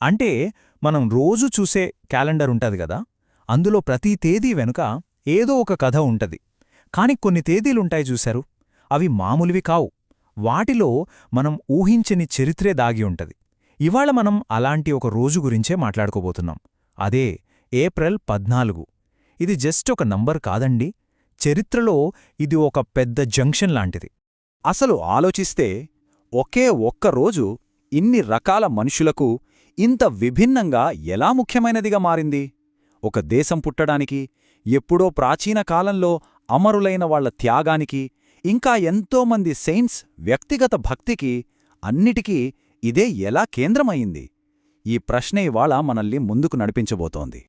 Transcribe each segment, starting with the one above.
అంటే మనం రోజు చూసే క్యాలెండర్ ఉంటది గదా, అందులో ప్రతి తేదీ వెనుక ఏదో ఒక కథ ఉంటది. కాని కొన్ని తేదీలుంటాయి చూశారు, అవి మామూలువి కావు. వాటిలో మనం ఊహించని చరిత్రే దాగి ఉంటది. ఇవాళ మనం అలాంటి ఒక రోజు గురించే మాట్లాడుకోబోతున్నాం. అదే ఏప్రిల్ 14. ఇది జస్ట్ ఒక నంబర్ కాదండి, చరిత్రలో ఇది ఒక పెద్ద జంక్షన్ లాంటిది. అసలు ఆలోచిస్తే ఒకే ఒక్క రోజు ఇన్ని రకాల మనుషులకు ఇంత విభిన్నంగా ఎలా ముఖ్యమైనదిగా మారింది? ఒక దేశం పుట్టడానికి, ఎప్పుడో ప్రాచీన కాలంలో అమరులైన వాళ్ల త్యాగానికి, ఇంకా ఎంతోమంది సెయింట్స్ వ్యక్తిగత భక్తికి, అన్నిటికీ ఇదే ఎలా కేంద్రమయ్యింది? ఈ ప్రశ్న ఇవాళ మనల్ని ముందుకు నడిపించబోతోంది.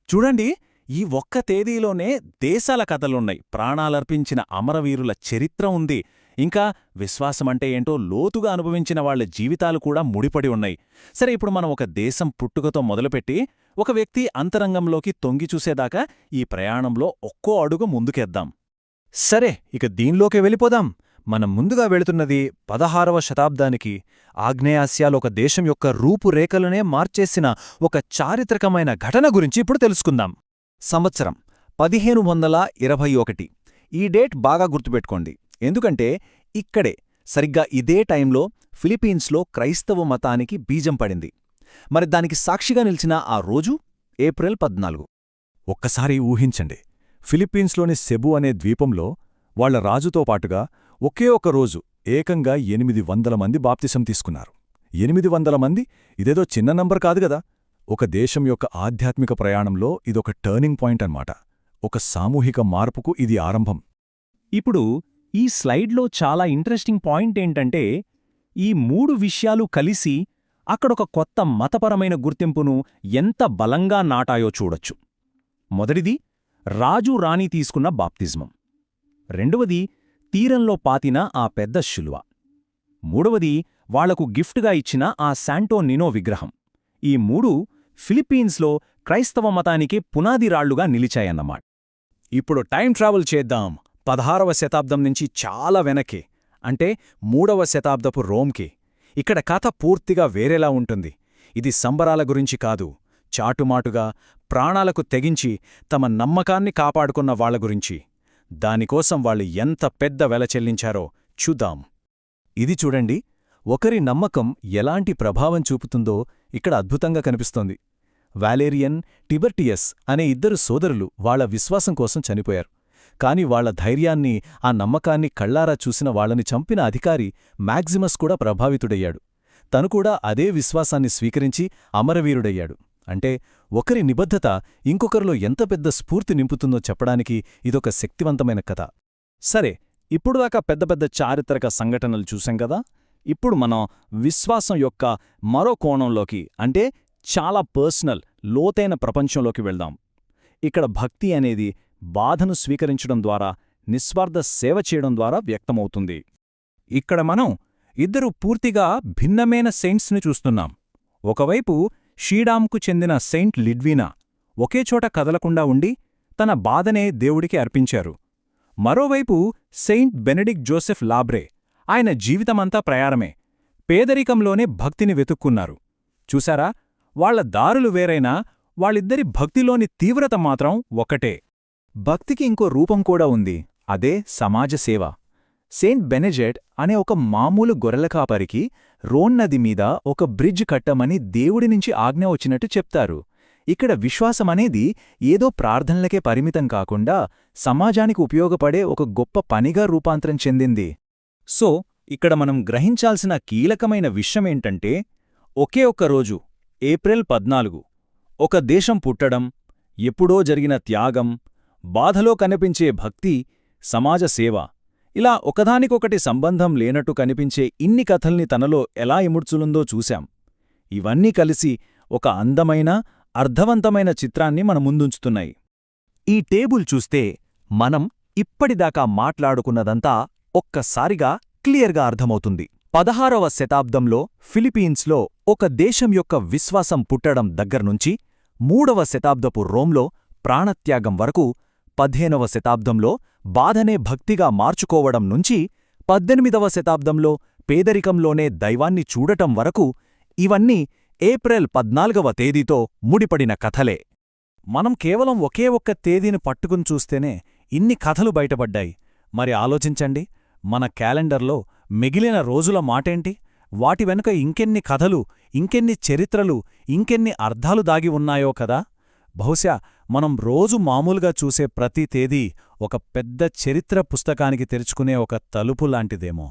చూడండి, ఈ ఒక్క తేదీలోనే దేశాల కథలున్నాయి, ప్రాణాలర్పించిన అమరవీరుల చరిత్ర ఉంది, ఇంకా విశ్వాసమంటే ఏంటో లోతుగా అనుభవించిన వాళ్ల జీవితాలు కూడా ముడిపడి ఉన్నాయి. సరే, ఇప్పుడు మనం ఒక దేశం పుట్టుకతో మొదలుపెట్టి ఒక వ్యక్తి అంతరంగంలోకి తొంగిచూసేదాకా ఈ ప్రయాణంలో ఒక్కో అడుగు ముందుకేద్దాం. సరే, ఇక దీనిలోకే వెళ్ళిపోదాం. మనం ముందుగా వెళుతున్నది 16వ శతాబ్దానికి. ఆగ్నేయాసియాలో ఒక దేశం యొక్క రూపురేఖలనే మార్చేసిన ఒక చారిత్రకమైన ఘటన గురించి ఇప్పుడు తెలుసుకుందాం. సంవత్సరం 1521. ఈ డేట్ బాగా గుర్తుపెట్టుకోండి, ఎందుకంటే ఇక్కడే సరిగ్గా ఇదే టైంలో ఫిలిప్పీన్స్లో క్రైస్తవ మతానికి బీజం పడింది. మరి దానికి సాక్షిగా నిలిచిన ఆ రోజు ఏప్రిల్ 14. ఒక్కసారి ఊహించండి, ఫిలిప్పీన్స్లోని సెబు అనే ద్వీపంలో వాళ్ల రాజుతో పాటుగా ఒకే ఒక రోజు ఏకంగా 800 మంది బాప్తిసం తీసుకున్నారు. 800 మంది ఇదేదో చిన్న నంబర్ కాదుగదా. ఒక దేశం యొక్క ఆధ్యాత్మిక ప్రయాణంలో ఇదొక టర్నింగ్ పాయింట్ అన్నమాట. ఒక సామూహిక మార్పుకు ఇది ఆరంభం. ఇప్పుడు ఈ స్లైడ్లో చాలా ఇంట్రెస్టింగ్ పాయింట్ ఏంటంటే, ఈ 3 విషయాలు కలిసి అక్కడొక కొత్త మతపరమైన గుర్తింపును ఎంత బలంగా నాటాయో చూడొచ్చు. మొదటిది, రాజు రాణి తీసుకున్న బాప్తిజమం. రెండవది, తీరంలో పాతిన ఆ పెద్ద శిలువ. మూడవది, వాళ్లకు గిఫ్ట్గా ఇచ్చిన ఆ శాంటో నినో విగ్రహం. ఈ 3 ఫిలిప్పీన్స్లో క్రైస్తవ మతానికి పునాదిరాళ్లుగా నిలిచాయన్నమాట. ఇప్పుడు టైం ట్రావెల్ చేద్దాం 16వ శతాబ్దం నుంచి చాలా వెనక్కి, అంటే 3వ శతాబ్దపు రోమ్కి. ఇక్కడ కథ పూర్తిగా వేరేలా ఉంటుంది. ఇది సంబరాల గురించి కాదు, చాటుమాటుగా ప్రాణాలకు తెగించి తమ నమ్మకాన్ని కాపాడుకున్న వాళ్ల గురించి. దానికోసం వాళ్ళు ఎంత పెద్ద వెల చెల్లించారో చూద్దాం. ఇది చూడండి, ఒకరి నమ్మకం ఎలాంటి ప్రభావం చూపుతుందో ఇక్కడ అద్భుతంగా కనిపిస్తోంది. వాలేరియన్, టిబర్టియస్ అనే 2 సోదరులు వాళ్ల విశ్వాసం కోసం చనిపోయారు. కాని వాళ్ల ధైర్యాన్ని, ఆ నమ్మకాన్ని కళ్లారా చూసిన వాళ్లని చంపిన అధికారి మ్యాక్సిమస్ కూడా ప్రభావితుడయ్యాడు. తను కూడా అదే విశ్వాసాన్ని స్వీకరించి అమరవీరుడయ్యాడు. అంటే ఒకరి నిబద్ధత ఇంకొకరిలో ఎంత పెద్ద స్ఫూర్తి నింపుతుందో చెప్పడానికి ఇదొక శక్తివంతమైన కథ. సరే, ఇప్పుడుదాకా పెద్ద పెద్ద చారిత్రక సంఘటనలు చూశాం కదా. ఇప్పుడు మనం విశ్వాసం యొక్క మరో కోణంలోకి, అంటే చాలా పర్సనల్, లోతైన ప్రపంచంలోకి వెళ్దాం. ఇక్కడ భక్తి అనేది బాధను స్వీకరించడం ద్వారా, నిస్వార్థ సేవ చేయడం ద్వారా వ్యక్తమవుతుంది. ఇక్కడ మనం 2 పూర్తిగా భిన్నమైన సెయింట్స్ని చూస్తున్నాం. ఒకవైపు షీడాంకు చెందిన సెయింట్ లిడ్వీనా ఒకేచోట కదలకుండా ఉండి తన బాధనే దేవుడికి అర్పించారు. మరోవైపు సెయింట్ బెనెడిక్ట్ జోసెఫ్ లాబ్రే, ఆయన జీవితమంతా ప్రయాణమే, పేదరికంలోనే భక్తిని వెతుక్కున్నారు. చూశారా, వాళ్ల దారులు వేరైనా వాళ్ళిద్దరి భక్తిలోని తీవ్రత మాత్రం ఒకటే. భక్తికి ఇంకో రూపం కూడా ఉంది, అదే సమాజసేవ. సెయింట్ బెనెజెట్ అనే ఒక మామూలు గొర్రెల కాపరికి రోన్ నది మీద ఒక బ్రిడ్జ్ కట్టమని దేవుడి నుంచి ఆజ్ఞ వచ్చినట్టు చెప్తారు. ఇక్కడ విశ్వాసమనేది ఏదో ప్రార్థనలకే పరిమితం కాకుండా సమాజానికి ఉపయోగపడే ఒక గొప్ప పనిగా రూపాంతరం చెందింది. సో ఇక్కడ మనం గ్రహించాల్సిన కీలకమైన విషయమేంటంటే, ఒకే ఒక్క రోజు ఏప్రిల్ 14 ఒక దేశం పుట్టడం, ఎప్పుడో జరిగిన త్యాగం, బాధలో కనిపించే భక్తి, సమాజ సేవ, ఇలా ఒకదానికొకటి సంబంధం లేనట్టు కనిపించే ఇన్ని కథల్ని తనలో ఎలా ఇముడ్చులుందో చూశాం. ఇవన్నీ కలిసి ఒక అందమైన, అర్థవంతమైన చిత్రాన్ని మన ముందుంచుతున్నాయి. ఈ టేబుల్ చూస్తే మనం ఇప్పటిదాకా మాట్లాడుకున్నదంతా ఒక్కసారిగా క్లియర్గా అర్థమవుతుంది. 16వ శతాబ్దంలో ఫిలిప్పీన్స్లో ఒక దేశం యొక్క విశ్వాసం పుట్టడం దగ్గర్నుంచి 3వ శతాబ్దపు రోమ్లో ప్రాణత్యాగం వరకు, 15వ శతాబ్దంలో బాధనే భక్తిగా మార్చుకోవడం నుంచి 18వ శతాబ్దంలో పేదరికంలోనే దైవాన్ని చూడటం వరకు, ఇవన్నీ ఏప్రిల్ 14వ తేదీతో ముడిపడిన కథలే. మనం కేవలం ఒకే ఒక్క తేదీని పట్టుకుని చూస్తేనే ఇన్ని కథలు బయటపడ్డాయి. మరి ఆలోచించండి, మన క్యాలెండర్లో మిగిలిన రోజుల మాటేంటి? వాటి వెనుక ఇంకెన్ని కథలు, ఇంకెన్ని చరిత్రలు, ఇంకెన్ని అర్థాలు దాగి ఉన్నాయో కదా. బహుశా మనం రోజు మామూలుగా చూసే ప్రతి తేదీ ఒక పెద్ద చరిత్ర పుస్తకానికి తెరుచుకునే ఒక తలుపు లాంటిదేమో.